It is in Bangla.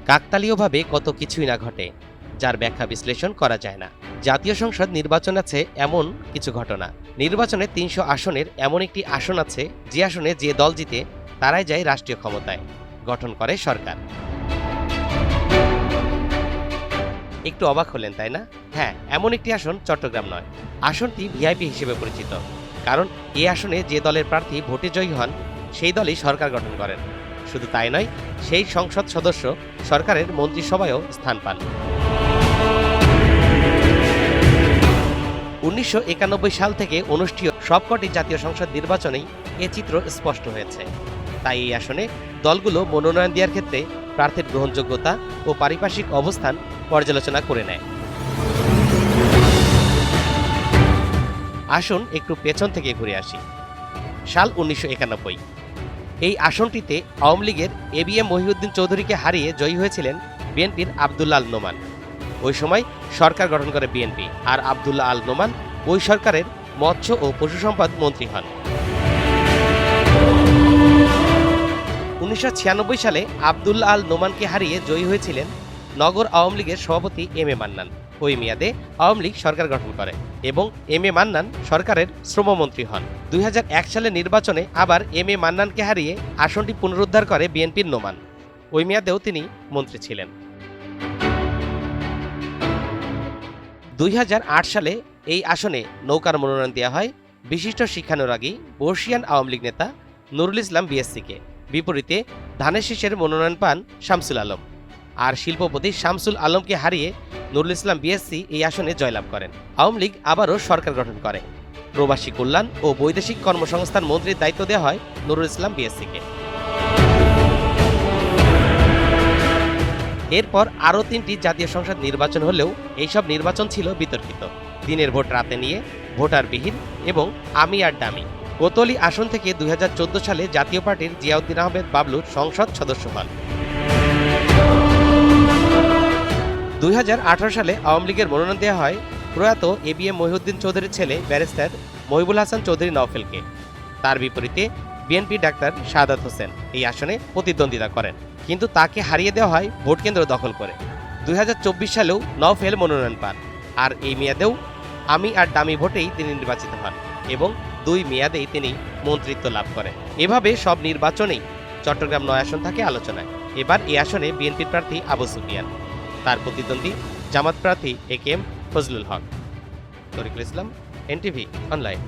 কাকতালীয়ভাবে কত কিছুই না ঘটে, যার ব্যাখ্যা বিশ্লেষণ করা যায় না। জাতীয় সংসদ নির্বাচন আছে এমন কিছু ঘটনা। নির্বাচনে ৩০০ আসনের এমন একটি আসন আছে যে আসনে যে দল জিতে তারাই যায় রাষ্ট্রীয় ক্ষমতায়, গঠন করে সরকার। একটু অবাক হলেন তাই না? হ্যাঁ, এমন একটি আসন চট্টগ্রাম নয়। আসনটি ভিআইপি হিসেবে পরিচিত, কারণ এই আসনে যে দলের প্রার্থী ভোটে জয়ী হন সেই দলই সরকার গঠন করেন। শুধু তাই নয়, সেই সংসদ সদস্য সরকারের মন্ত্রিসভায়ও স্থান পান। ১৯৯১ সাল থেকে অনুষ্ঠিত সবকটি জাতীয় সংসদ নির্বাচনেই এ চিত্র স্পষ্ট হয়েছে। তাই এই আসনে দলগুলো মনোনয়ন দেওয়ার ক্ষেত্রে প্রার্থীর গ্রহণযোগ্যতা ও পারিপার্শ্বিক অবস্থান পর্যালোচনা করে নেয়। আসুন একটু পেছন থেকে ঘুরে আসি। সাল ১৯৯১। এই আসনটিতে আওয়ামী লীগের এবিএম মহিউদ্দিন চৌধুরীকে হারিয়ে জয়ী হয়েছিলেন বিএনপির আব্দুল্লাহ আল নোমান। ওই সময় সরকার গঠন করে বিএনপি, আর আব্দুল্লাহ আল নোমান ওই সরকারের মৎস্য ও পশু সম্পদ মন্ত্রী হন। ১৯৯৬ সালে আব্দুল্লাহ আল নোমানকে হারিয়ে জয়ী হয়েছিলেন নগর আওয়ামী লীগের সভাপতি এম এ মান্নান। ওই মেয়াদে আওয়ামী লীগ সরকার গঠন করে এবং এম এ মান্নান সরকারের শ্রমমন্ত্রী হন। ২০০১ সালের নির্বাচনে আবার এম এ মান্নানকে হারিয়ে আসনটি পুনরুদ্ধার করে বিএনপির নোমান। ওই মেয়াদেও তিনি মন্ত্রী ছিলেন। ২০০৮ সালে এই আসনে নৌকার মনোনয়ন দেওয়া হয় বিশিষ্ট শিক্ষানুরাগী বর্ষিয়ান আওয়ামী লীগ নেতা নুরুল ইসলাম বিএসসিকে। বিপরীতে ধানের শীষের মনোনয়ন পান শামসুল আলম, আর শিল্পপতি শামসুল আলমকে হারিয়ে নুরুল ইসলাম বিএসসি এই আসনে জয়লাভ করেন। আওয়ামী লীগ আবারও সরকার গঠন করে। প্রবাসী কল্যাণ ও বৈদেশিক কর্মসংস্থান মন্ত্রীর দায়িত্ব দেওয়া হয় নুরুল ইসলাম বিএসসিকে। এরপর আরও ৩টি জাতীয় সংসদ নির্বাচন হলেও এইসব নির্বাচন ছিল বিতর্কিত। দিনের ভোট রাতে নিয়ে, ভোটারবিহীন এবং আমি আর ডামি। কোতোয়ালি আসন থেকে ২০১৪ সালে জাতীয় পার্টির জিয়াউদ্দিন আহমেদ বাবলু সংসদ সদস্য হন। ২০১৮ সালে আওয়ামী লীগের মনোনয়ন দেওয়া হয় প্রয়াত এবিএম মহিউদ্দিন চৌধুরীর ছেলে ব্যারিস্টার মহিবুল হাসান চৌধুরী নওফেলকে। তার বিপরীতে বিএনপি ডাক্তার শাহাদাত হোসেন এই আসনে প্রতিদ্বন্দ্বিতা করেন, কিন্তু তাকে হারিয়ে দেওয়া হয় ভোটকেন্দ্র দখল করে। ২০২৪ সালেও নওফেল মনোনয়ন পান, আর এই মেয়াদেও আমি আর ডামি ভোটেই তিনি নির্বাচিত হন এবং ২ মেয়াদেই তিনি মন্ত্রিত্ব লাভ করেন। এভাবে সব নির্বাচনেই চট্টগ্রাম ৯ আসন থাকে আলোচনায়। এবার এই আসনে বিএনপির প্রার্থী আবু সুফিয়ান, তার প্রতিদ্বন্দ্বী জামাত প্রার্থী একেএম ফজলুল হক। তরিকুল ইসলাম, এনটিভি অনলাইন।